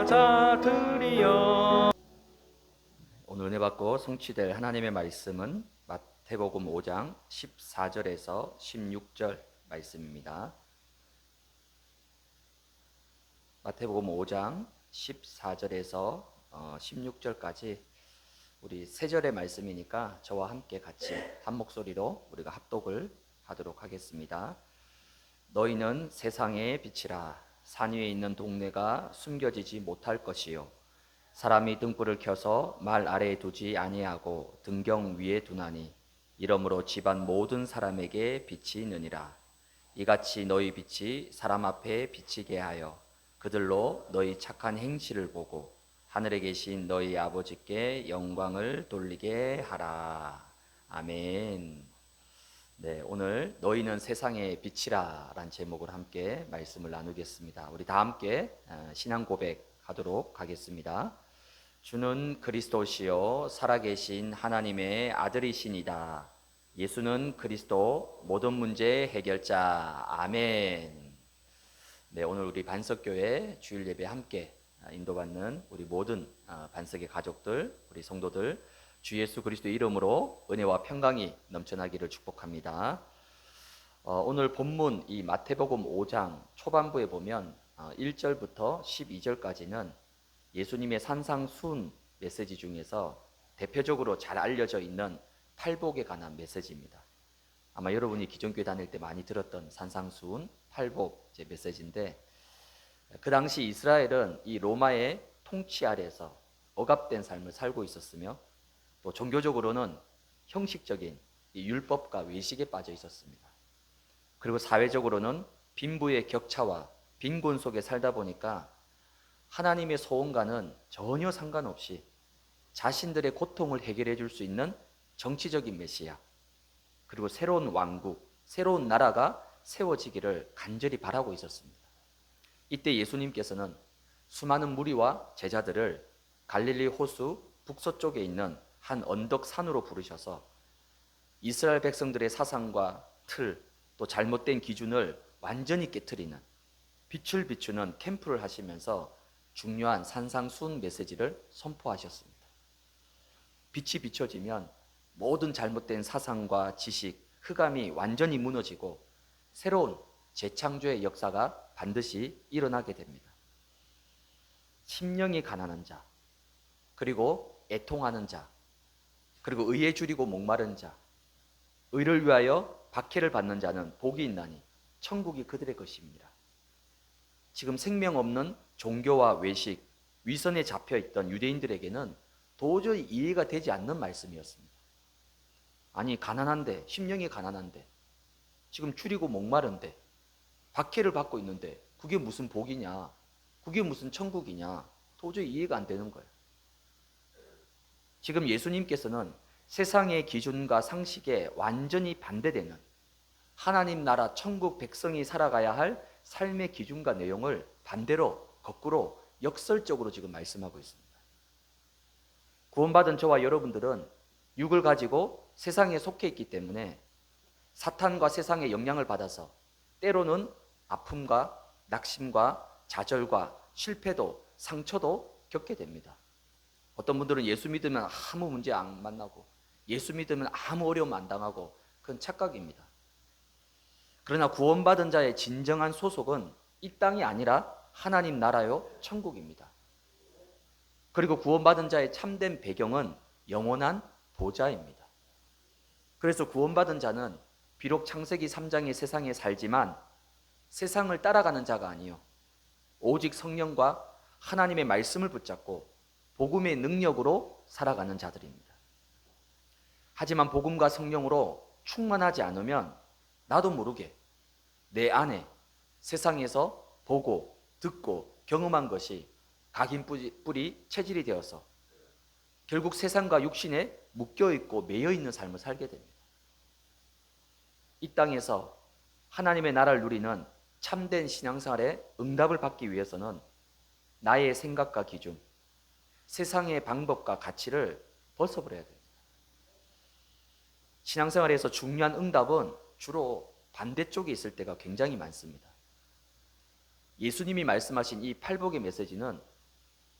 자들이여. 오늘 은혜 받고 성취될 하나님의 말씀은 마태복음 5장 14절에서 16절 말씀입니다. 마태복음 5장 14절에서 16절까지 우리 세 절의 말씀이니까 저와 함께 같이 한 목소리로 우리가 합독을 하도록 하겠습니다. 너희는 세상의 빛이라. 산 위에 있는 동네가 숨겨지지 못할 것이요 사람이 등불을 켜서 말 아래에 두지 아니하고 등경 위에 두나니 이러므로 집안 모든 사람에게 빛이 있느니라. 이같이 너희 빛이 사람 앞에 비치게 하여 그들로 너희 착한 행실을 보고 하늘에 계신 너희 아버지께 영광을 돌리게 하라. 아멘. 네, 오늘 너희는 세상의 빛이라 라는 제목으로 함께 말씀을 나누겠습니다. 우리 다 함께 신앙 고백하도록 하겠습니다. 주는 그리스도시요 살아계신 하나님의 아들이시니다. 예수는 그리스도 모든 문제 해결자. 아멘. 네, 오늘 우리 반석교회 주일 예배 함께 인도받는 우리 모든 반석의 가족들, 우리 성도들 주 예수 그리스도의 이름으로 은혜와 평강이 넘쳐나기를 축복합니다. 오늘 본문 이 마태복음 5장 초반부에 보면 1절부터 12절까지는 예수님의 산상수훈 메시지 중에서 대표적으로 잘 알려져 있는 팔복에 관한 메시지입니다. 아마 여러분이 기존교회 다닐 때 많이 들었던 산상수훈 팔복 메시지인데, 그 당시 이스라엘은 이 로마의 통치 아래에서 억압된 삶을 살고 있었으며 또 종교적으로는 형식적인 이 율법과 외식에 빠져 있었습니다. 그리고 사회적으로는 빈부의 격차와 빈곤 속에 살다 보니까 하나님의 소원과는 전혀 상관없이 자신들의 고통을 해결해 줄 수 있는 정치적인 메시아, 그리고 새로운 왕국, 새로운 나라가 세워지기를 간절히 바라고 있었습니다. 이때 예수님께서는 수많은 무리와 제자들을 갈릴리 호수 북서쪽에 있는 한 언덕 산으로 부르셔서 이스라엘 백성들의 사상과 틀, 또 잘못된 기준을 완전히 깨트리는 빛을 비추는 캠프를 하시면서 중요한 산상수훈 메시지를 선포하셨습니다. 빛이 비춰지면 모든 잘못된 사상과 지식, 흑암이 완전히 무너지고 새로운 재창조의 역사가 반드시 일어나게 됩니다. 심령이 가난한 자, 그리고 애통하는 자, 그리고 의에 줄이고 목마른 자, 의를 위하여 박해를 받는 자는 복이 있나니 천국이 그들의 것입니다. 지금 생명 없는 종교와 외식, 위선에 잡혀있던 유대인들에게는 도저히 이해가 되지 않는 말씀이었습니다. 아니, 가난한데, 심령이 가난한데, 지금 줄이고 목마른데, 박해를 받고 있는데 그게 무슨 복이냐, 그게 무슨 천국이냐, 도저히 이해가 안 되는 거예요. 지금 예수님께서는 세상의 기준과 상식에 완전히 반대되는 하나님 나라 천국 백성이 살아가야 할 삶의 기준과 내용을 반대로 거꾸로 역설적으로 지금 말씀하고 있습니다. 구원받은 저와 여러분들은 육을 가지고 세상에 속해 있기 때문에 사탄과 세상의 영향을 받아서 때로는 아픔과 낙심과 좌절과 실패도 상처도 겪게 됩니다. 어떤 분들은 예수 믿으면 아무 문제 안 만나고 예수 믿으면 아무 어려움 안 당하고, 그건 착각입니다. 그러나 구원받은 자의 진정한 소속은 이 땅이 아니라 하나님 나라요 천국입니다. 그리고 구원받은 자의 참된 배경은 영원한 보좌입니다. 그래서 구원받은 자는 비록 창세기 3장의 세상에 살지만 세상을 따라가는 자가 아니요 오직 성령과 하나님의 말씀을 붙잡고 복음의 능력으로 살아가는 자들입니다. 하지만 복음과 성령으로 충만하지 않으면 나도 모르게 내 안에 세상에서 보고 듣고 경험한 것이 각인 뿌리 체질이 되어서 결국 세상과 육신에 묶여있고 매여있는 삶을 살게 됩니다. 이 땅에서 하나님의 나라를 누리는 참된 신앙생활에 응답을 받기 위해서는 나의 생각과 기준, 세상의 방법과 가치를 벗어버려야 됩니다. 신앙생활에서 중요한 응답은 주로 반대쪽에 있을 때가 굉장히 많습니다. 예수님이 말씀하신 이 팔복의 메시지는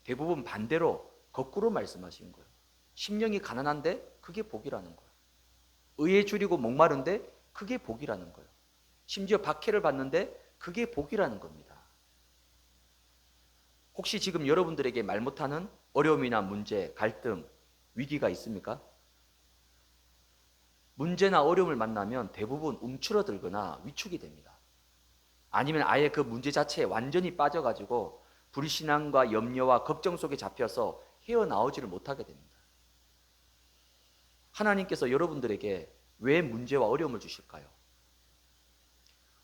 대부분 반대로 거꾸로 말씀하신 거예요. 심령이 가난한데 그게 복이라는 거예요. 의에 줄이고 목마른데 그게 복이라는 거예요. 심지어 박해를 받는데 그게 복이라는 겁니다. 혹시 지금 여러분들에게 말 못하는 어려움이나 문제, 갈등, 위기가 있습니까? 문제나 어려움을 만나면 대부분 움츠러들거나 위축이 됩니다. 아니면 아예 그 문제 자체에 완전히 빠져가지고 불신앙과 염려와 걱정 속에 잡혀서 헤어나오지를 못하게 됩니다. 하나님께서 여러분들에게 왜 문제와 어려움을 주실까요?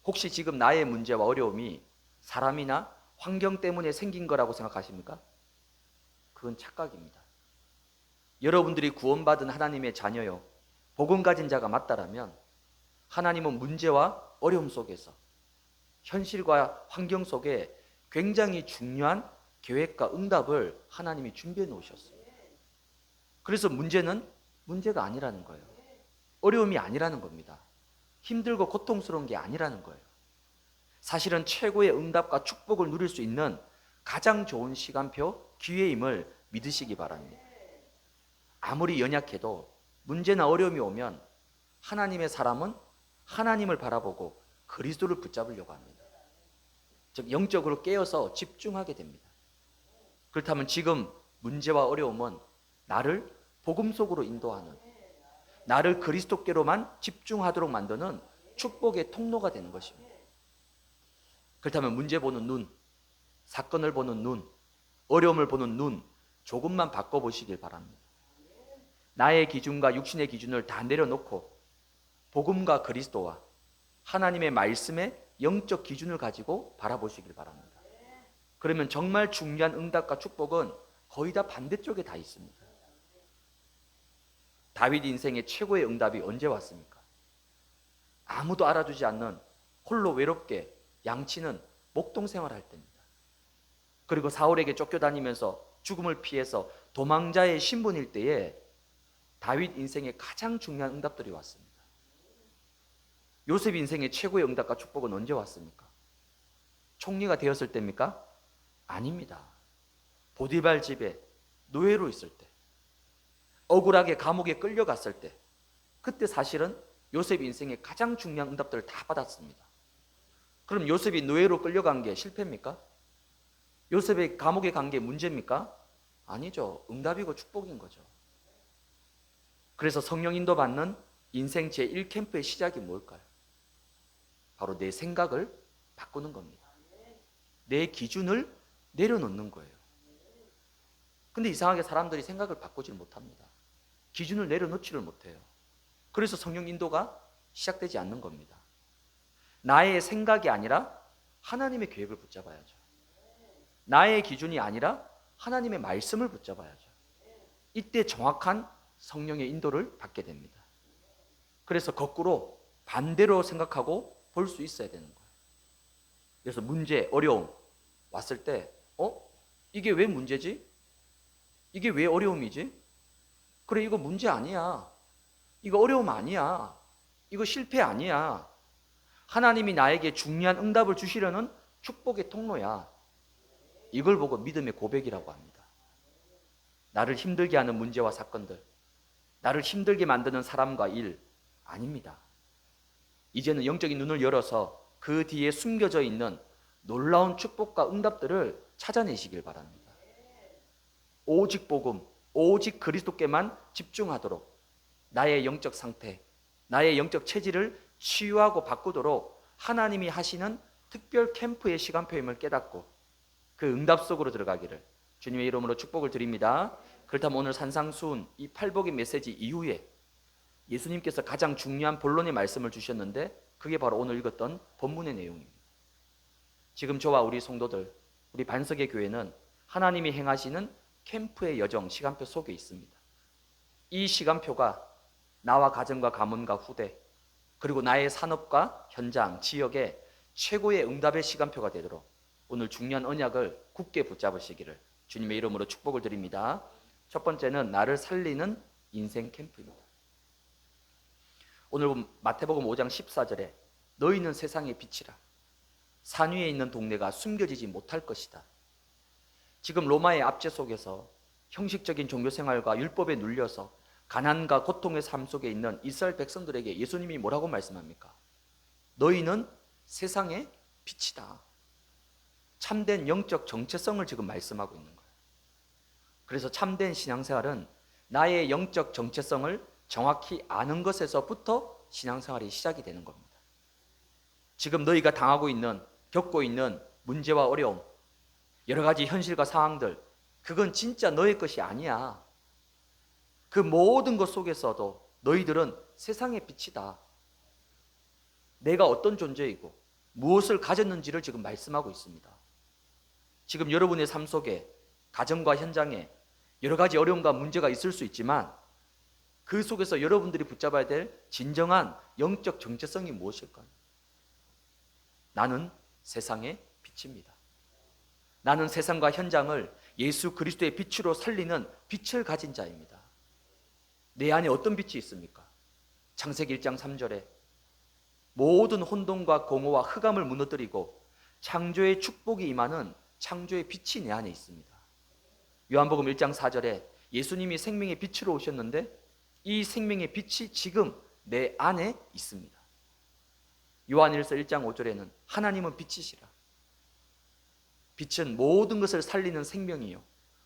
혹시 지금 나의 문제와 어려움이 사람이나 환경 때문에 생긴 거라고 생각하십니까? 그건 착각입니다. 여러분들이 구원받은 하나님의 자녀요, 복음 가진 자가 맞다라면 하나님은 문제와 어려움 속에서 현실과 환경 속에 굉장히 중요한 계획과 응답을 하나님이 준비해 놓으셨어요. 그래서 문제는 문제가 아니라는 거예요. 어려움이 아니라는 겁니다. 힘들고 고통스러운 게 아니라는 거예요. 사실은 최고의 응답과 축복을 누릴 수 있는 가장 좋은 시간표, 기회임을 믿으시기 바랍니다. 아무리 연약해도 문제나 어려움이 오면 하나님의 사람은 하나님을 바라보고 그리스도를 붙잡으려고 합니다. 즉 영적으로 깨어서 집중하게 됩니다. 그렇다면 지금 문제와 어려움은 나를 복음 속으로 인도하는, 나를 그리스도께로만 집중하도록 만드는 축복의 통로가 되는 것입니다. 그렇다면 문제 보는 눈, 사건을 보는 눈, 어려움을 보는 눈 조금만 바꿔보시길 바랍니다. 나의 기준과 육신의 기준을 다 내려놓고 복음과 그리스도와 하나님의 말씀의 영적 기준을 가지고 바라보시길 바랍니다. 그러면 정말 중요한 응답과 축복은 거의 다 반대쪽에 다 있습니다. 다윗 인생의 최고의 응답이 언제 왔습니까? 아무도 알아주지 않는 홀로 외롭게 양치는 목동 생활할 때입니다. 그리고 사울에게 쫓겨다니면서 죽음을 피해서 도망자의 신분일 때에 다윗 인생의 가장 중요한 응답들이 왔습니다. 요셉 인생의 최고의 응답과 축복은 언제 왔습니까? 총리가 되었을 때입니까? 아닙니다. 보디발 집에 노예로 있을 때, 억울하게 감옥에 끌려갔을 때, 그때 사실은 요셉 인생의 가장 중요한 응답들을 다 받았습니다. 그럼 요셉이 노예로 끌려간 게 실패입니까? 요셉이 감옥에 간 게 문제입니까? 아니죠. 응답이고 축복인 거죠. 그래서 성령 인도 받는 인생 제1캠프의 시작이 뭘까요? 바로 내 생각을 바꾸는 겁니다. 내 기준을 내려놓는 거예요. 근데 이상하게 사람들이 생각을 바꾸질 못합니다. 기준을 내려놓지를 못해요. 그래서 성령 인도가 시작되지 않는 겁니다. 나의 생각이 아니라 하나님의 계획을 붙잡아야죠. 나의 기준이 아니라 하나님의 말씀을 붙잡아야죠. 이때 정확한 성령의 인도를 받게 됩니다. 그래서 거꾸로 반대로 생각하고 볼 수 있어야 되는 거예요. 그래서 문제, 어려움 왔을 때 이게 왜 문제지? 이게 왜 어려움이지? 그래, 이거 문제 아니야. 이거 어려움 아니야. 이거 실패 아니야. 하나님이 나에게 중요한 응답을 주시려는 축복의 통로야. 이걸 보고 믿음의 고백이라고 합니다. 나를 힘들게 하는 문제와 사건들, 나를 힘들게 만드는 사람과 일 아닙니다. 이제는 영적인 눈을 열어서 그 뒤에 숨겨져 있는 놀라운 축복과 응답들을 찾아내시길 바랍니다. 오직 복음, 오직 그리스도께만 집중하도록 나의 영적 상태, 나의 영적 체질을 치유하고 바꾸도록 하나님이 하시는 특별 캠프의 시간표임을 깨닫고 그 응답 속으로 들어가기를 주님의 이름으로 축복을 드립니다. 그렇다면 오늘 산상수훈 이 팔복의 메시지 이후에 예수님께서 가장 중요한 본론의 말씀을 주셨는데 그게 바로 오늘 읽었던 본문의 내용입니다. 지금 저와 우리 성도들, 우리 반석의 교회는 하나님이 행하시는 캠프의 여정, 시간표 속에 있습니다. 이 시간표가 나와 가정과 가문과 후대, 그리고 나의 산업과 현장, 지역에 최고의 응답의 시간표가 되도록 오늘 중요한 언약을 굳게 붙잡으시기를 주님의 이름으로 축복을 드립니다. 첫 번째는 나를 살리는 인생 캠프입니다. 오늘 마태복음 5장 14절에 너희는 세상의 빛이라 산 위에 있는 동네가 숨겨지지 못할 것이다. 지금 로마의 압제 속에서 형식적인 종교 생활과 율법에 눌려서 가난과 고통의 삶 속에 있는 이스라엘 백성들에게 예수님이 뭐라고 말씀합니까? 너희는 세상의 빛이다. 참된 영적 정체성을 지금 말씀하고 있는 거예요. 그래서 참된 신앙생활은 나의 영적 정체성을 정확히 아는 것에서부터 신앙생활이 시작이 되는 겁니다. 지금 너희가 당하고 있는, 겪고 있는 문제와 어려움, 여러 가지 현실과 상황들, 그건 진짜 너의 것이 아니야. 그 모든 것 속에서도 너희들은 세상의 빛이다. 내가 어떤 존재이고 무엇을 가졌는지를 지금 말씀하고 있습니다. 지금 여러분의 삶 속에 가정과 현장에 여러 가지 어려움과 문제가 있을 수 있지만 그 속에서 여러분들이 붙잡아야 될 진정한 영적 정체성이 무엇일까요? 나는 세상의 빛입니다. 나는 세상과 현장을 예수 그리스도의 빛으로 살리는 빛을 가진 자입니다. 내 안에 어떤 빛이 있습니까? 창세기 1장 3절에 모든 혼돈과 공허와 흑암을 무너뜨리고 창조의 축복이 임하는 창조의 빛이 내 안에 있습니다. 요한복음 1장 4절에 예수님이 생명의 빛으로 오셨는데 이 생명의 빛이 지금 내 안에 있습니다. 요한일서 1장 5절에는 하나님은 빛이시라. 빛은 모든 것을 살리는 생명이요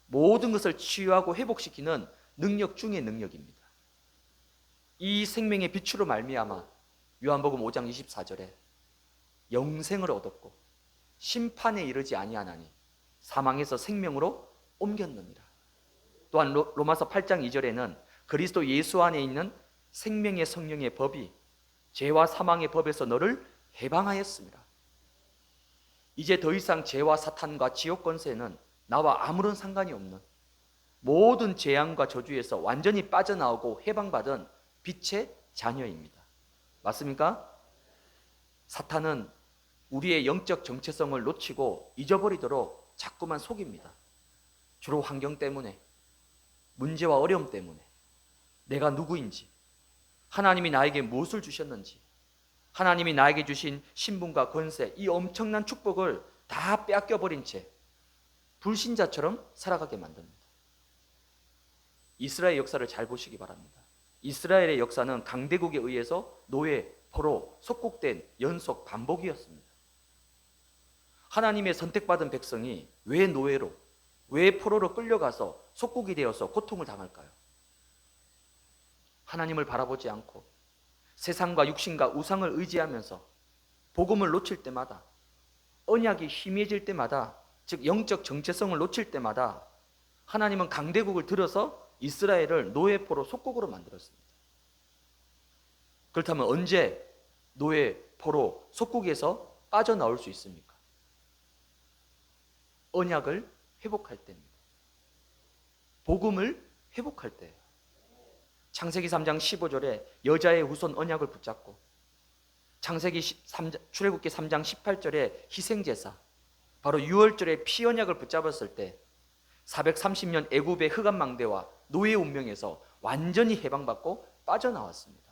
모든 것을 치유하고 회복시키는 능력 중의 능력입니다. 이 생명의 빛으로 말미암아 요한복음 5장 24절에 영생을 얻었고 심판에 이르지 아니하나니 사망에서 생명으로 옮겼느니라. 또한 로마서 8장 2절에는 그리스도 예수 안에 있는 생명의 성령의 법이 죄와 사망의 법에서 너를 해방하였습니다. 이제 더 이상 죄와 사탄과 지옥 권세는 나와 아무런 상관이 없는 모든 재앙과 저주에서 완전히 빠져나오고 해방받은 빛의 자녀입니다. 맞습니까? 사탄은 우리의 영적 정체성을 놓치고 잊어버리도록 자꾸만 속입니다. 주로 환경 때문에, 문제와 어려움 때문에, 내가 누구인지, 하나님이 나에게 무엇을 주셨는지, 하나님이 나에게 주신 신분과 권세, 이 엄청난 축복을 다 빼앗겨버린 채 불신자처럼 살아가게 만듭니다. 이스라엘 역사를 잘 보시기 바랍니다. 이스라엘의 역사는 강대국에 의해서 노예, 포로, 속국된 연속 반복이었습니다. 하나님의 선택받은 백성이 왜 노예로, 왜 포로로 끌려가서 속국이 되어서 고통을 당할까요? 하나님을 바라보지 않고 세상과 육신과 우상을 의지하면서 복음을 놓칠 때마다, 언약이 희미해질 때마다, 즉 영적 정체성을 놓칠 때마다 하나님은 강대국을 들어서 이스라엘을 노예포로 속국으로 만들었습니다. 그렇다면 언제 노예포로 속국에서 빠져나올 수 있습니까? 언약을 회복할 때입니다. 복음을 회복할 때예요. 창세기 3장 15절에 여자의 후손 언약을 붙잡고, 출애굽기 3장 18절에 희생제사, 바로 유월절에 피 언약을 붙잡았을 때 430년 애굽의 흑암망대와 노예 운명에서 완전히 해방받고 빠져나왔습니다.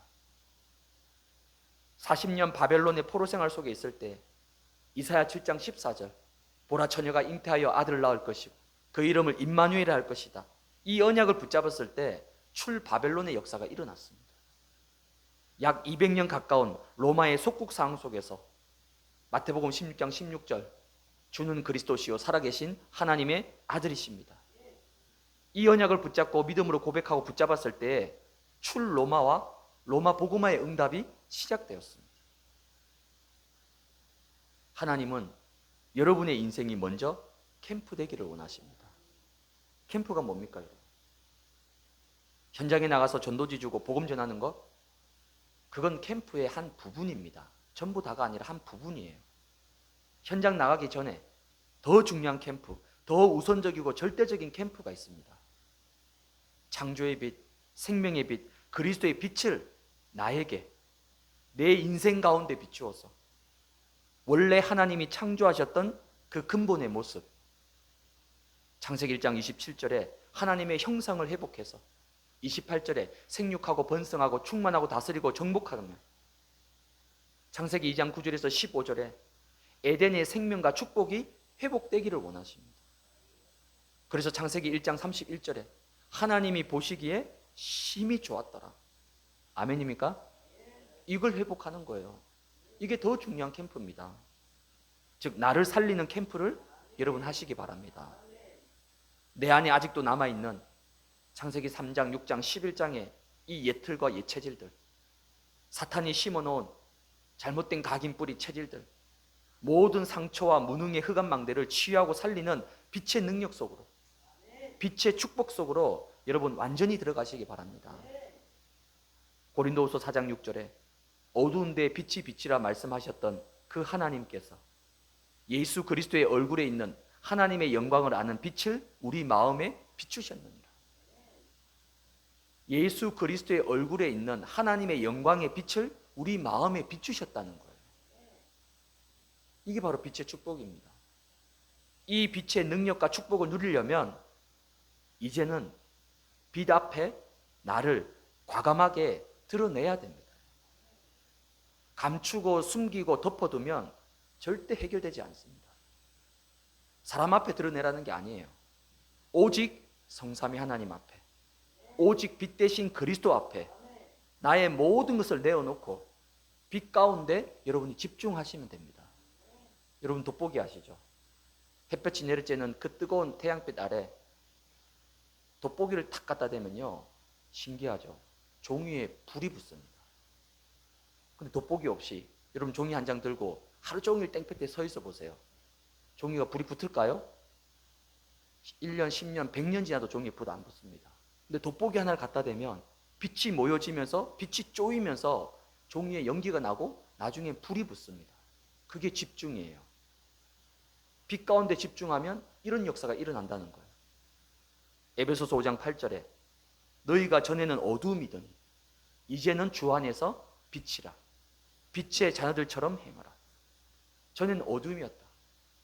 40년 바벨론의 포로 생활 속에 있을 때 이사야 7장 14절, 보라 처녀가 잉태하여 아들을 낳을 것이고 그 이름을 임마누엘이라 할 것이다. 이 언약을 붙잡았을 때 출 바벨론의 역사가 일어났습니다. 약 200년 가까운 로마의 속국 상황 속에서 마태복음 16장 16절, 주는 그리스도시요 살아계신 하나님의 아들이십니다. 이 언약을 붙잡고 믿음으로 고백하고 붙잡았을 때 출 로마와 로마 복음화의 응답이 시작되었습니다. 하나님은 여러분의 인생이 먼저 캠프 되기를 원하십니다. 캠프가 뭡니까, 여러분? 현장에 나가서 전도지 주고 복음 전하는 것? 그건 캠프의 한 부분입니다. 전부 다가 아니라 한 부분이에요. 현장 나가기 전에 더 중요한 캠프, 더 우선적이고 절대적인 캠프가 있습니다. 창조의 빛, 생명의 빛, 그리스도의 빛을 나에게, 내 인생 가운데 비추어서 원래 하나님이 창조하셨던 그 근본의 모습, 창세기 1장 27절에 하나님의 형상을 회복해서 28절에 생육하고 번성하고 충만하고 다스리고 정복하며, 창세기 2장 9절에서 15절에 에덴의 생명과 축복이 회복되기를 원하십니다. 그래서 창세기 1장 31절에 하나님이 보시기에 심히 좋았더라. 아멘입니까? 이걸 회복하는 거예요. 이게 더 중요한 캠프입니다. 즉 나를 살리는 캠프를 여러분 하시기 바랍니다. 내 안에 아직도 남아있는 창세기 3장, 6장, 11장의 이 옛틀과 옛 체질들, 사탄이 심어놓은 잘못된 각인뿌리 체질들, 모든 상처와 무능의 흑암망대를 치유하고 살리는 빛의 능력 속으로, 빛의 축복 속으로 여러분 완전히 들어가시기 바랍니다. 고린도후서 4장 6절에 어두운 데에 빛이 빛이라 말씀하셨던 그 하나님께서 예수 그리스도의 얼굴에 있는 하나님의 영광을 아는 빛을 우리 마음에 비추셨느니라. 예수 그리스도의 얼굴에 있는 하나님의 영광의 빛을 우리 마음에 비추셨다는 거예요. 이게 바로 빛의 축복입니다. 이 빛의 능력과 축복을 누리려면 이제는 빛 앞에 나를 과감하게 드러내야 됩니다. 감추고 숨기고 덮어두면 절대 해결되지 않습니다. 사람 앞에 드러내라는 게 아니에요. 오직 성삼위 하나님 앞에, 오직 빛 대신 그리스도 앞에 나의 모든 것을 내어놓고 빛 가운데 여러분이 집중하시면 됩니다. 여러분 돋보기 아시죠? 햇볕이 내릴 때는 그 뜨거운 태양빛 아래 돋보기를 탁 갖다 대면요, 신기하죠? 종이에 불이 붙습니다. 근데 돋보기 없이 여러분 종이 한 장 들고 하루 종일 땡볕에 서 있어 보세요. 종이가 불이 붙을까요? 1년, 10년, 100년 지나도 종이에 불 안 붙습니다. 근데 돋보기 하나를 갖다 대면 빛이 모여지면서 빛이 쪼이면서 종이에 연기가 나고 나중에 불이 붙습니다. 그게 집중이에요. 빛 가운데 집중하면 이런 역사가 일어난다는 거예요. 에베소서 5장 8절에 너희가 전에는 어두움이더니 이제는 주 안에서 빛이라. 빛의 자녀들처럼 행하라. 전에는 어두움이었다.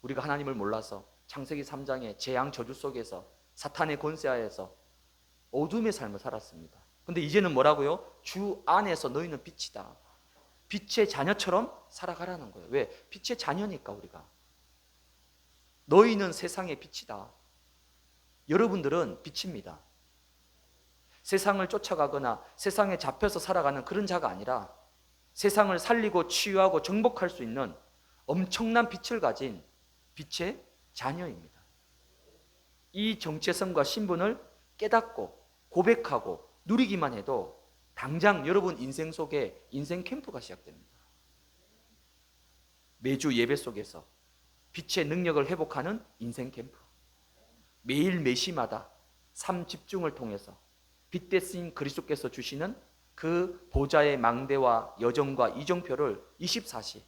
우리가 하나님을 몰라서 창세기 3장의 재앙 저주 속에서 사탄의 권세하에서 어둠의 삶을 살았습니다. 근데 이제는 뭐라고요? 주 안에서 너희는 빛이다. 빛의 자녀처럼 살아가라는 거예요. 왜? 빛의 자녀니까 우리가. 너희는 세상의 빛이다. 여러분들은 빛입니다. 세상을 쫓아가거나 세상에 잡혀서 살아가는 그런 자가 아니라 세상을 살리고 치유하고 정복할 수 있는 엄청난 빛을 가진 빛의 자녀입니다. 이 정체성과 신분을 깨닫고 고백하고 누리기만 해도 당장 여러분 인생 속에 인생 캠프가 시작됩니다. 매주 예배 속에서 빛의 능력을 회복하는 인생 캠프, 매일 매시마다 삶 집중을 통해서 빛 대신 그리스도께서 주시는 그 보좌의 망대와 여정과 이정표를 24시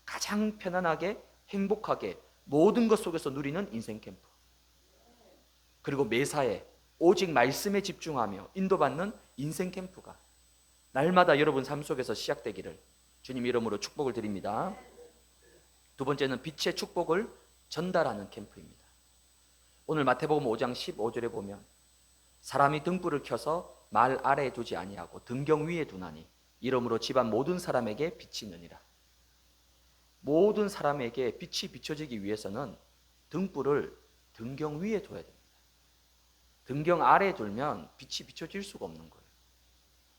가장 편안하게 행복하게 모든 것 속에서 누리는 인생 캠프, 그리고 매사에 오직 말씀에 집중하며 인도받는 인생 캠프가 날마다 여러분 삶 속에서 시작되기를 주님 이름으로 축복을 드립니다. 두 번째는 빛의 축복을 전달하는 캠프입니다. 오늘 마태복음 5장 15절에 보면 사람이 등불을 켜서 말 아래에 두지 아니하고 등경 위에 두나니 이러므로 집안 모든 사람에게 빛이 있느니라. 모든 사람에게 빛이 비춰지기 위해서는 등불을 등경 위에 둬야 됩니다. 등경 아래에 두면 빛이 비춰질 수가 없는 거예요.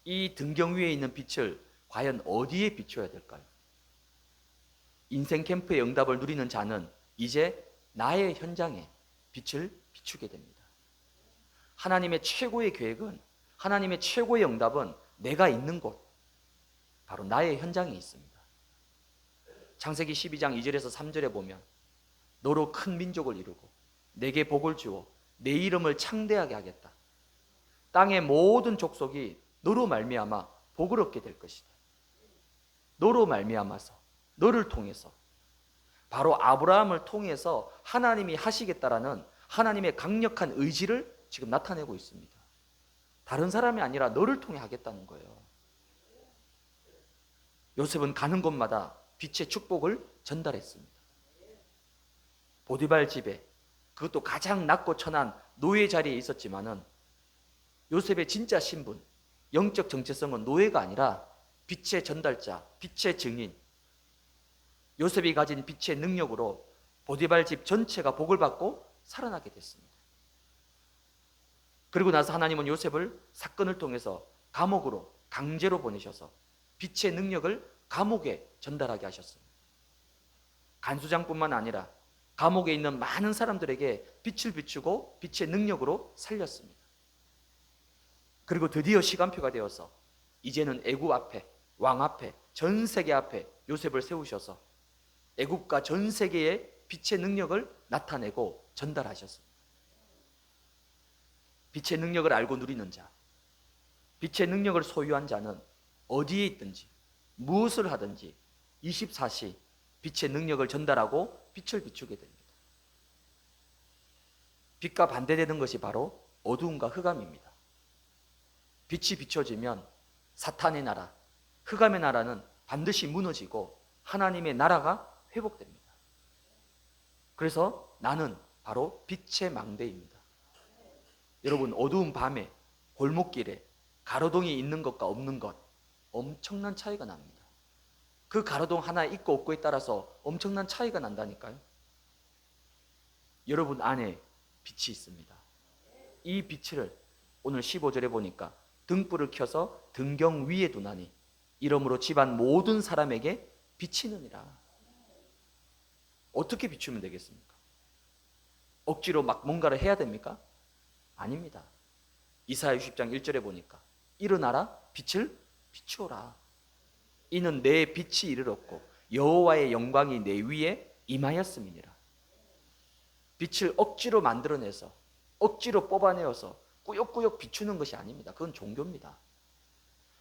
이 등경 위에 있는 빛을 과연 어디에 비춰야 될까요? 인생 캠프의 응답을 누리는 자는 이제 나의 현장에 빛을 비추게 됩니다. 하나님의 최고의 계획은, 하나님의 최고의 응답은 내가 있는 곳, 바로 나의 현장에 있습니다. 창세기 12장 2절에서 3절에 보면 너로 큰 민족을 이루고 내게 복을 주어 내 이름을 창대하게 하겠다. 땅의 모든 족속이 너로 말미암아 복을 얻게 될 것이다. 너로 말미암아서, 너를 통해서, 바로 아브라함을 통해서 하나님이 하시겠다라는 하나님의 강력한 의지를 지금 나타내고 있습니다. 다른 사람이 아니라 너를 통해 하겠다는 거예요. 요셉은 가는 곳마다 빛의 축복을 전달했습니다. 보디발 집에, 그것도 가장 낮고 천한 노예 자리에 있었지만은 요셉의 진짜 신분, 영적 정체성은 노예가 아니라 빛의 전달자, 빛의 증인, 요셉이 가진 빛의 능력으로 보디발 집 전체가 복을 받고 살아나게 됐습니다. 그리고 나서 하나님은 요셉을 사건을 통해서 감옥으로 강제로 보내셔서 빛의 능력을 감옥에 전달하게 하셨습니다. 간수장뿐만 아니라 감옥에 있는 많은 사람들에게 빛을 비추고 빛의 능력으로 살렸습니다. 그리고 드디어 시간표가 되어서 이제는 애굽 앞에, 왕 앞에, 전 세계 앞에 요셉을 세우셔서 애굽과 전 세계의 빛의 능력을 나타내고 전달하셨습니다. 빛의 능력을 알고 누리는 자, 빛의 능력을 소유한 자는 어디에 있든지 무엇을 하든지 24시 빛의 능력을 전달하고 빛을 비추게 됩니다. 빛과 반대되는 것이 바로 어두움과 흑암입니다. 빛이 비춰지면 사탄의 나라, 흑암의 나라는 반드시 무너지고 하나님의 나라가 회복됩니다. 그래서 나는 바로 빛의 망대입니다. 여러분, 어두운 밤에 골목길에 가로등이 있는 것과 없는 것 엄청난 차이가 납니다. 그 가로등 하나 있고 없고에 따라서 엄청난 차이가 난다니까요. 여러분 안에 빛이 있습니다. 이 빛을 오늘 15절에 보니까 등불을 켜서 등경 위에 두나니 이러므로 집안 모든 사람에게 비치느니라. 어떻게 비추면 되겠습니까? 억지로 막 뭔가를 해야 됩니까? 아닙니다. 이사야 60장 1절에 보니까 일어나라 빛을 비추어라. 이는 내 빛이 이르렀고 여호와의 영광이 내 위에 임하였음이니라. 빛을 억지로 만들어내서 억지로 뽑아내어서 꾸역꾸역 비추는 것이 아닙니다. 그건 종교입니다.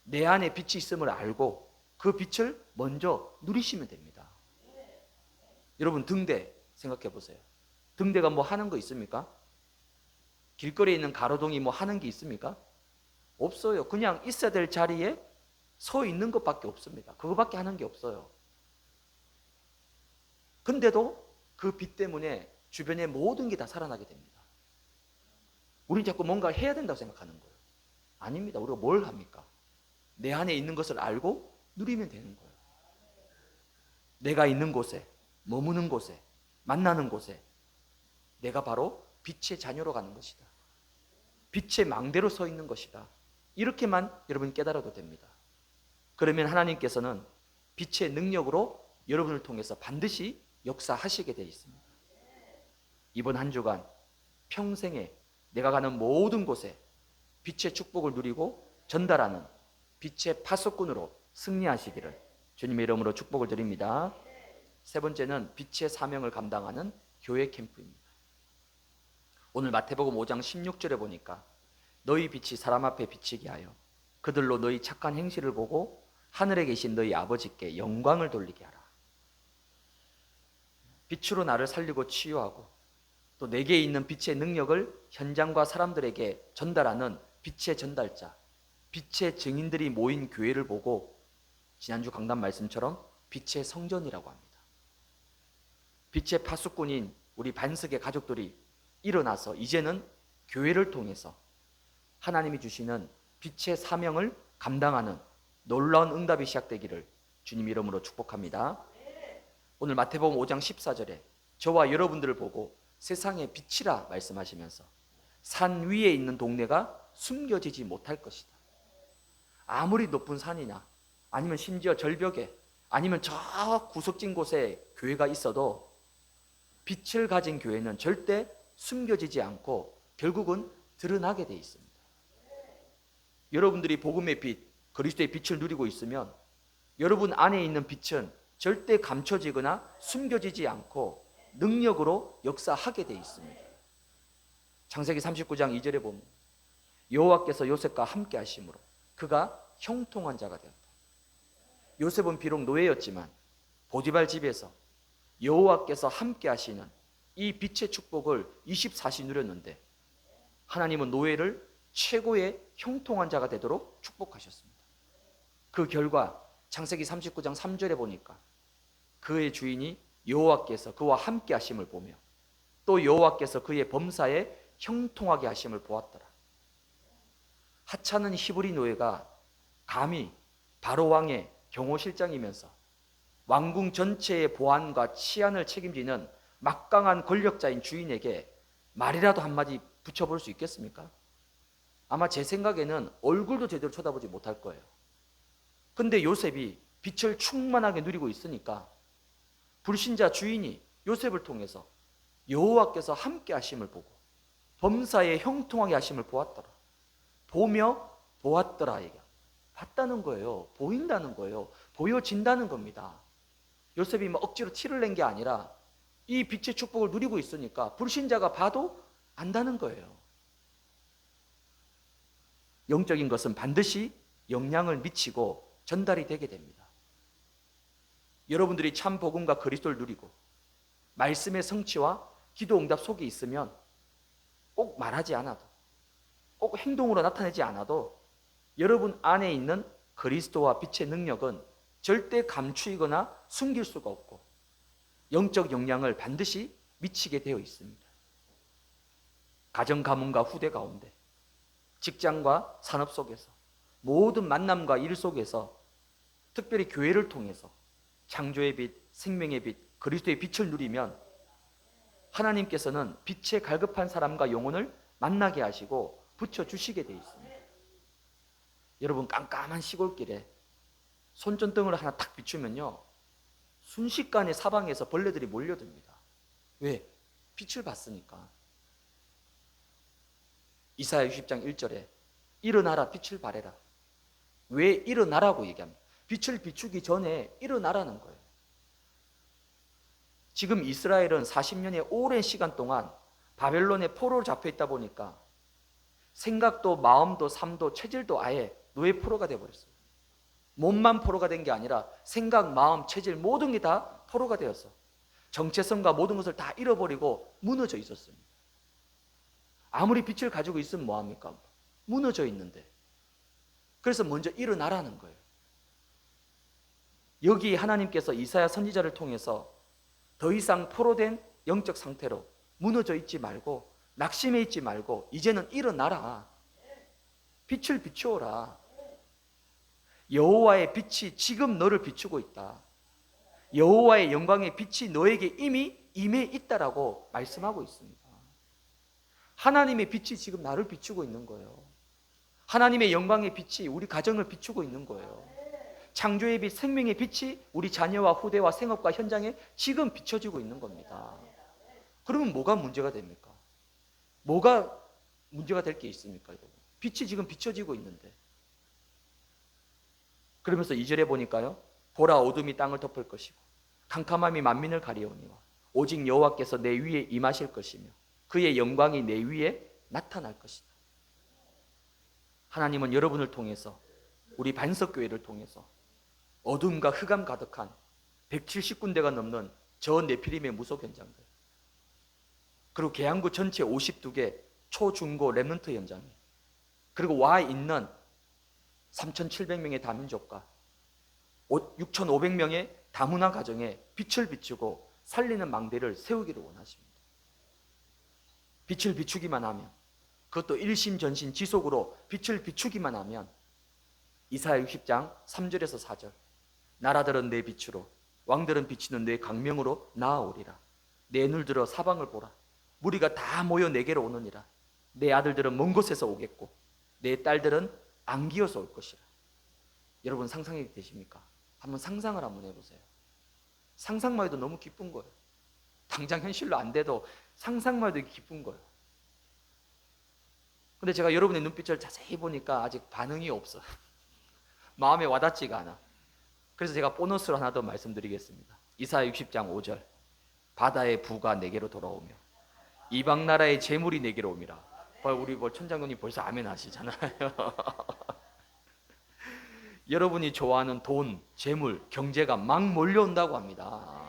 내 안에 빛이 있음을 알고 그 빛을 먼저 누리시면 됩니다. 여러분, 등대 생각해 보세요. 등대가 뭐 하는 거 있습니까? 길거리에 있는 가로등이 뭐 하는 게 있습니까? 없어요. 그냥 있어야 될 자리에 서 있는 것밖에 없습니다. 그거밖에 하는 게 없어요. 근데도 그 빛 때문에 주변의 모든 게 다 살아나게 됩니다. 우린 자꾸 뭔가 해야 된다고 생각하는 거예요. 아닙니다. 우리가 뭘 합니까? 내 안에 있는 것을 알고 누리면 되는 거예요. 내가 있는 곳에, 머무는 곳에, 만나는 곳에 내가 바로 빛의 자녀로 가는 것이다. 빛의 망대로 서 있는 것이다. 이렇게만 여러분 깨달아도 됩니다. 그러면 하나님께서는 빛의 능력으로 여러분을 통해서 반드시 역사하시게 되어 있습니다. 이번 한 주간 평생에 내가 가는 모든 곳에 빛의 축복을 누리고 전달하는 빛의 파수꾼으로 승리하시기를 주님의 이름으로 축복을 드립니다. 세 번째는 빛의 사명을 감당하는 교회 캠프입니다. 오늘 마태복음 5장 16절에 보니까 너희 빛이 사람 앞에 비치게 하여 그들로 너희 착한 행실을 보고 하늘에 계신 너희 아버지께 영광을 돌리게 하라. 빛으로 나를 살리고 치유하고 또 내게 있는 빛의 능력을 현장과 사람들에게 전달하는 빛의 전달자, 빛의 증인들이 모인 교회를 보고 지난주 강단 말씀처럼 빛의 성전이라고 합니다. 빛의 파수꾼인 우리 반석의 가족들이 일어나서 이제는 교회를 통해서 하나님이 주시는 빛의 사명을 감당하는 놀라운 응답이 시작되기를 주님 이름으로 축복합니다. 오늘 마태복음 5장 14절에 저와 여러분들을 보고 세상의 빛이라 말씀하시면서 산 위에 있는 동네가 숨겨지지 못할 것이다. 아무리 높은 산이나 아니면 심지어 절벽에 아니면 저 구석진 곳에 교회가 있어도 빛을 가진 교회는 절대 숨겨지지 않고 결국은 드러나게 돼 있습니다. 여러분들이 복음의 빛, 그리스도의 빛을 누리고 있으면 여러분 안에 있는 빛은 절대 감춰지거나 숨겨지지 않고 능력으로 역사하게 돼 있습니다. 창세기 39장 2절에 보면 여호와께서 요셉과 함께 하심으로 그가 형통한 자가 되었다. 요셉은 비록 노예였지만 보디발 집에서 여호와께서 함께 하시는 이 빛의 축복을 24시 누렸는데 하나님은 노예를 최고의 형통한 자가 되도록 축복하셨습니다. 그 결과 창세기 39장 3절에 보니까 그의 주인이 여호와께서 그와 함께 하심을 보며 또 여호와께서 그의 범사에 형통하게 하심을 보았더라. 하찮은 히브리 노예가 감히 바로 왕의 경호실장이면서 왕궁 전체의 보안과 치안을 책임지는 막강한 권력자인 주인에게 말이라도 한마디 붙여볼 수 있겠습니까? 아마 제 생각에는 얼굴도 제대로 쳐다보지 못할 거예요. 근데 요셉이 빛을 충만하게 누리고 있으니까 불신자 주인이 요셉을 통해서 여호와께서 함께 하심을 보고 범사에 형통하게 하심을 보았더라. 보며 보았더라. 이게 봤다는 거예요. 보인다는 거예요. 보여진다는 겁니다. 요셉이 뭐 억지로 티를 낸 게 아니라 이 빛의 축복을 누리고 있으니까 불신자가 봐도 안다는 거예요. 영적인 것은 반드시 영향을 미치고 전달이 되게 됩니다. 여러분들이 참 복음과 그리스도를 누리고 말씀의 성취와 기도 응답 속에 있으면 꼭 말하지 않아도, 꼭 행동으로 나타내지 않아도 여러분 안에 있는 그리스도와 빛의 능력은 절대 감추이거나 숨길 수가 없고 영적 영향을 반드시 미치게 되어 있습니다. 가정 가문과 후대 가운데, 직장과 산업 속에서, 모든 만남과 일 속에서, 특별히 교회를 통해서 창조의 빛, 생명의 빛, 그리스도의 빛을 누리면 하나님께서는 빛에 갈급한 사람과 영혼을 만나게 하시고 붙여주시게 되어 있습니다. 여러분, 깜깜한 시골길에 손전등을 하나 탁 비추면요, 순식간에 사방에서 벌레들이 몰려듭니다. 왜? 빛을 봤으니까. 이사야 60장 1절에 일어나라, 빛을 발해라. 왜 일어나라고 얘기합니다. 빛을 비추기 전에 일어나라는 거예요. 지금 이스라엘은 40년의 오랜 시간 동안 바벨론의 포로로 잡혀 있다 보니까 생각도 마음도 삶도 체질도 아예 노예 포로가 되어버렸어요. 몸만 포로가 된 게 아니라 생각, 마음, 체질 모든 게 다 포로가 되었어. 정체성과 모든 것을 다 잃어버리고 무너져 있었습니다. 아무리 빛을 가지고 있으면 뭐합니까? 무너져 있는데. 그래서 먼저 일어나라는 거예요. 여기 하나님께서 이사야 선지자를 통해서 더 이상 포로된 영적 상태로 무너져 있지 말고 낙심해 있지 말고 이제는 일어나라. 빛을 비추어라. 여호와의 빛이 지금 너를 비추고 있다. 여호와의 영광의 빛이 너에게 이미 임해 있다라고 말씀하고 있습니다. 하나님의 빛이 지금 나를 비추고 있는 거예요. 하나님의 영광의 빛이 우리 가정을 비추고 있는 거예요. 창조의 빛, 생명의 빛이 우리 자녀와 후대와 생업과 현장에 지금 비춰지고 있는 겁니다. 그러면 뭐가 문제가 됩니까? 뭐가 문제가 될 게 있습니까, 여러분? 빛이 지금 비춰지고 있는데. 그러면서 2절에 보니까요, 보라, 어둠이 땅을 덮을 것이고 캄캄함이 만민을 가리오니와 오직 여호와께서 내 위에 임하실 것이며 그의 영광이 내 위에 나타날 것이다. 하나님은 여러분을 통해서, 우리 반석교회를 통해서 어둠과 흑암 가득한 170군데가 넘는 저 네피림의 무속 현장들, 그리고 계양구 전체 52개 초중고 렘넌트 현장에, 그리고 와 있는 3,700명의 다민족과 6,500명의 다문화 가정에 빛을 비추고 살리는 망대를 세우기를 원하십니다. 빛을 비추기만 하면, 그것도 일심전심 지속으로 빛을 비추기만 하면 이사야 60장 3절에서 4절, 나라들은 내 빛으로, 왕들은 비치는 내 광명으로 나아오리라. 내 눈을 들어 사방을 보라. 무리가 다 모여 내게로 오느니라. 내 아들들은 먼 곳에서 오겠고 내 딸들은 안기어서 올 것이라. 여러분, 상상이 되십니까? 한번 상상을 한번 해보세요. 상상만 해도 너무 기쁜 거예요. 당장 현실로 안 돼도 상상만 해도 기쁜 거예요. 근데 제가 여러분의 눈빛을 자세히 보니까 아직 반응이 없어. 마음에 와닿지가 않아. 그래서 제가 보너스를 하나 더 말씀드리겠습니다. 이사야 60장 5절, 바다의 부가 내게로 돌아오며 이방 나라의 재물이 내게로 옵니다. 우리 천장군님 벌써 아멘 하시잖아요. 여러분이 좋아하는 돈, 재물, 경제가 막 몰려온다고 합니다.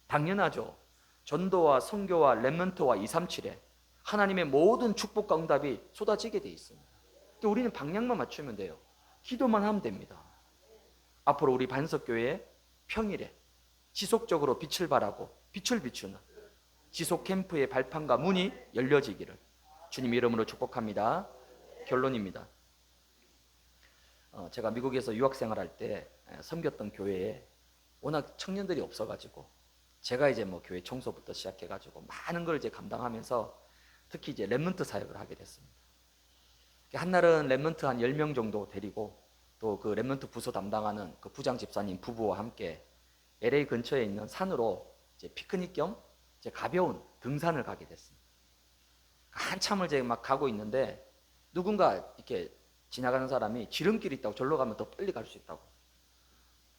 당연하죠. 전도와 선교와 렘넌트와 237에 하나님의 모든 축복과 응답이 쏟아지게 돼 있습니다. 근데 우리는 방향만 맞추면 돼요. 기도만 하면 됩니다. 앞으로 우리 반석교회에 평일에 지속적으로 빛을 발하고 빛을 비추는 지속 캠프의 발판과 문이 열려지기를 주님 이름으로 축복합니다. 결론입니다. 제가 미국에서 유학생활할 때 섬겼던 교회에 워낙 청년들이 없어가지고 제가 이제 교회 청소부터 시작해가지고 많은 걸 이제 감당하면서 특히 이제 렘넌트 사역을 하게 됐습니다. 한날은 랩런트 한 10명 정도 데리고 또 그 랩런트 부서 담당하는 그 부장 집사님 부부와 함께 LA 근처에 있는 산으로 이제 피크닉 겸 이제 가벼운 등산을 가게 됐습니다. 한참을 이제 막 가고 있는데 누군가 이렇게 지나가는 사람이 지름길이 있다고 절로 가면 더 빨리 갈 수 있다고.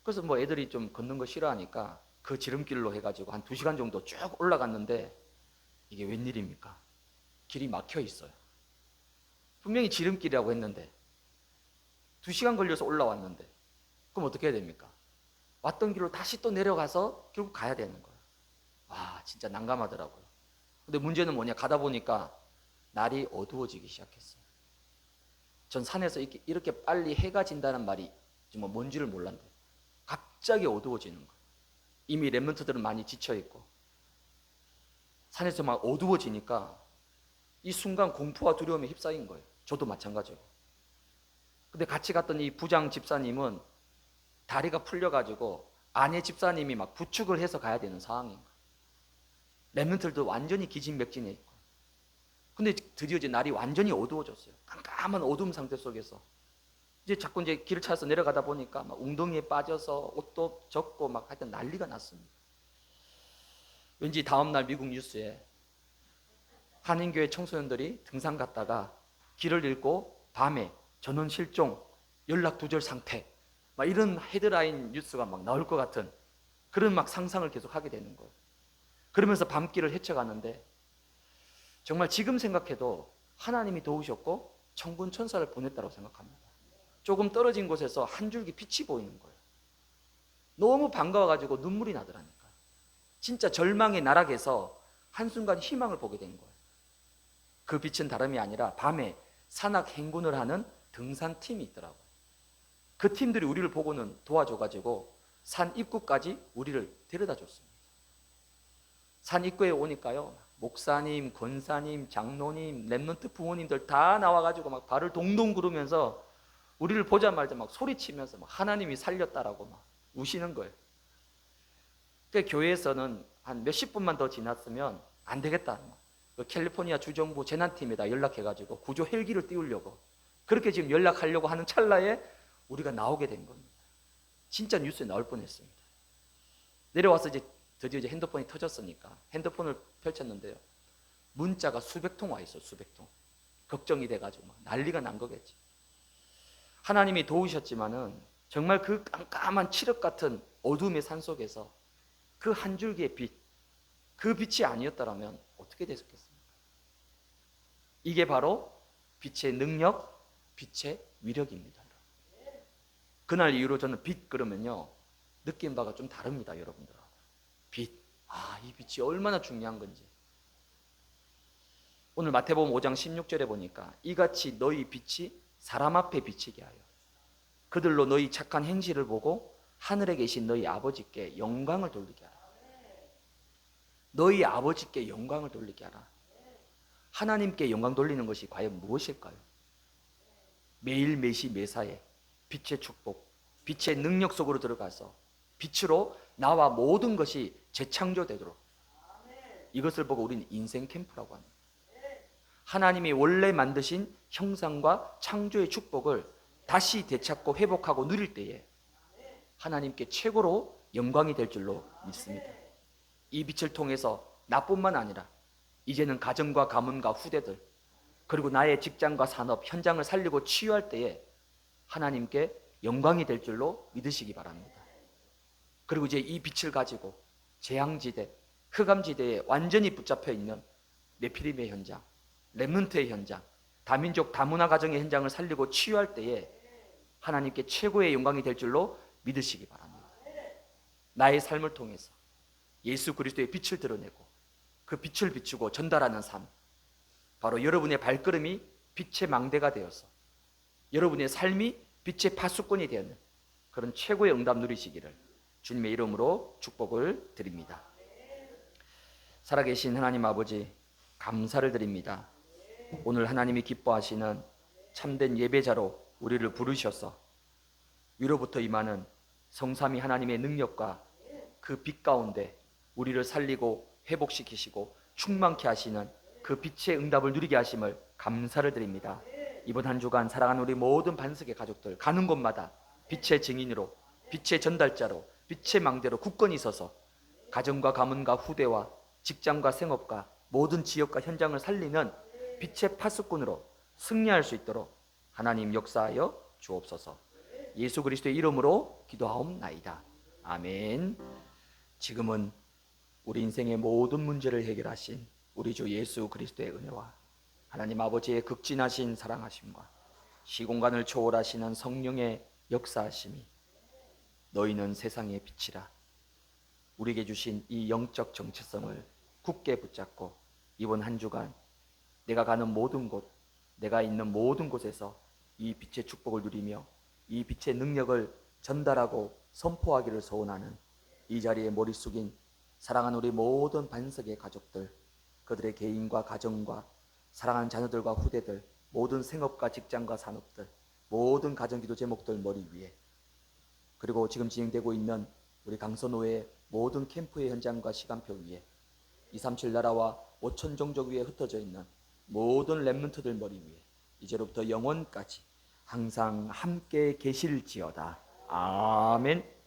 그래서 뭐 애들이 좀 걷는 거 싫어하니까 그 지름길로 해가지고 한 2시간 정도 쭉 올라갔는데 이게 웬일입니까? 길이 막혀 있어요. 분명히 지름길이라고 했는데 2시간 걸려서 올라왔는데 그럼 어떻게 해야 됩니까? 왔던 길로 다시 또 내려가서 결국 가야 되는 거예요. 와, 진짜 난감하더라고요. 근데 문제는 뭐냐, 가다 보니까 날이 어두워지기 시작했어요. 전 산에서 이렇게 빨리 해가 진다는 말이 정말 뭔지를 몰랐는데 갑자기 어두워지는 거예요. 이미 랩런트들은 많이 지쳐있고 산에서 막 어두워지니까 이 순간 공포와 두려움에 휩싸인 거예요. 저도 마찬가지고. 근데 같이 갔던 이 부장 집사님은 다리가 풀려가지고 아내 집사님이 막 부축을 해서 가야 되는 상황인 거예요. 랩런트들도 완전히 기진맥진해 있고. 근데 드디어 이제 날이 완전히 어두워졌어요. 깜깜한 어두움 상태 속에서 이제 자꾸 이제 길을 찾아서 내려가다 보니까 막 웅덩이에 빠져서 옷도 젖고 막 하여튼 난리가 났습니다. 왠지 다음날 미국 뉴스에 한인교회 청소년들이 등산 갔다가 길을 잃고 밤에 전원 실종, 연락 두절 상태, 막 이런 헤드라인 뉴스가 막 나올 것 같은 그런 막 상상을 계속 하게 되는 거예요. 그러면서 밤길을 헤쳐가는데 정말 지금 생각해도 하나님이 도우셨고 천군 천사를 보냈다고 생각합니다. 조금 떨어진 곳에서 한 줄기 빛이 보이는 거예요. 너무 반가워가지고 눈물이 나더라니까. 진짜 절망의 나락에서 한순간 희망을 보게 된 거예요. 그 빛은 다름이 아니라 밤에 산악 행군을 하는 등산팀이 있더라고요. 그 팀들이 우리를 보고는 도와줘가지고 산 입구까지 우리를 데려다 줬습니다. 산 입구에 오니까요, 목사님, 권사님, 장로님, 랩런트 부모님들 다 나와가지고 막 발을 동동 구르면서 우리를 보자마자 막 소리치면서 막 하나님이 살렸다라고 막 우시는 거예요. 그 교회에서는 한 몇십 분만 더 지났으면 안 되겠다. 그 캘리포니아 주정부 재난팀에다 연락해가지고 구조 헬기를 띄우려고 그렇게 지금 연락하려고 하는 찰나에 우리가 나오게 된 겁니다. 진짜 뉴스에 나올 뻔했습니다. 내려와서 이제 드디어 이제 핸드폰이 터졌으니까 핸드폰을 펼쳤는데요. 문자가 수백 통 와 있어, 수백 통. 걱정이 돼가지고 막 난리가 난 거겠지. 하나님이 도우셨지만은 정말 그 깜깜한 칠흑 같은 어둠의 산 속에서 그 한 줄기의 빛, 그 빛이 아니었다면 어떻게 됐겠습니까? 이게 바로 빛의 능력, 빛의 위력입니다. 그날 이후로 저는 빛 그러면요 느낀 바가 좀 다릅니다, 여러분들하고. 빛, 이 빛이 얼마나 중요한 건지. 오늘 마태복음 5장 16절에 보니까 이같이 너희 빛이 사람 앞에 비치게 하여 그들로 너희 착한 행실을 보고 하늘에 계신 너희 아버지께 영광을 돌리게 하라. 너희 아버지께 영광을 돌리게 하라. 하나님께 영광 돌리는 것이 과연 무엇일까요? 매일 매시 매사에 빛의 축복, 빛의 능력 속으로 들어가서 빛으로 나와 모든 것이 재창조되도록, 이것을 보고 우리는 인생 캠프라고 합니다. 하나님이 원래 만드신 형상과 창조의 축복을 다시 되찾고 회복하고 누릴 때에 하나님께 최고로 영광이 될 줄로 믿습니다. 이 빛을 통해서 나뿐만 아니라 이제는 가정과 가문과 후대들, 그리고 나의 직장과 산업, 현장을 살리고 치유할 때에 하나님께 영광이 될 줄로 믿으시기 바랍니다. 그리고 이제 이 빛을 가지고 재앙지대, 흑암지대에 완전히 붙잡혀 있는 네피림의 현장, 렘넌트의 현장, 다민족 다문화 가정의 현장을 살리고 치유할 때에 하나님께 최고의 영광이 될 줄로 믿으시기 바랍니다. 나의 삶을 통해서 예수 그리스도의 빛을 드러내고 그 빛을 비추고 전달하는 삶, 바로 여러분의 발걸음이 빛의 망대가 되어서 여러분의 삶이 빛의 파수꾼이 되는 그런 최고의 응답 누리시기를 주님의 이름으로 축복을 드립니다. 살아계신 하나님 아버지, 감사를 드립니다. 오늘 하나님이 기뻐하시는 참된 예배자로 우리를 부르셔서 위로부터 임하는 성삼위 하나님의 능력과 그 빛 가운데 우리를 살리고 회복시키시고 충만케 하시는 그 빛의 응답을 누리게 하심을 감사를 드립니다. 이번 한 주간 사랑하는 우리 모든 반석의 가족들 가는 곳마다 빛의 증인으로, 빛의 전달자로, 빛의 망대로 굳건히 서서 가정과 가문과 후대와 직장과 생업과 모든 지역과 현장을 살리는 빛의 파수꾼으로 승리할 수 있도록 하나님 역사하여 주옵소서. 예수 그리스도의 이름으로 기도하옵나이다. 아멘. 지금은 우리 인생의 모든 문제를 해결하신 우리 주 예수 그리스도의 은혜와 하나님 아버지의 극진하신 사랑하심과 시공간을 초월하시는 성령의 역사하심이 너희는 세상의 빛이라 우리에게 주신 이 영적 정체성을 굳게 붙잡고 이번 한 주간 내가 가는 모든 곳, 내가 있는 모든 곳에서 이 빛의 축복을 누리며 이 빛의 능력을 전달하고 선포하기를 소원하는 이 자리에 머리 숙인 사랑하는 우리 모든 반석의 가족들, 그들의 개인과 가정과 사랑하는 자녀들과 후대들, 모든 생업과 직장과 산업들, 모든 가정기도 제목들 머리 위에, 그리고 지금 진행되고 있는 우리 강선호의 모든 캠프의 현장과 시간표 위에, 237 나라와 5천 종족 위에 흩어져 있는 모든 렘넌트들 머리 위에 이제로부터 영원까지 항상 함께 계실지어다. 아멘.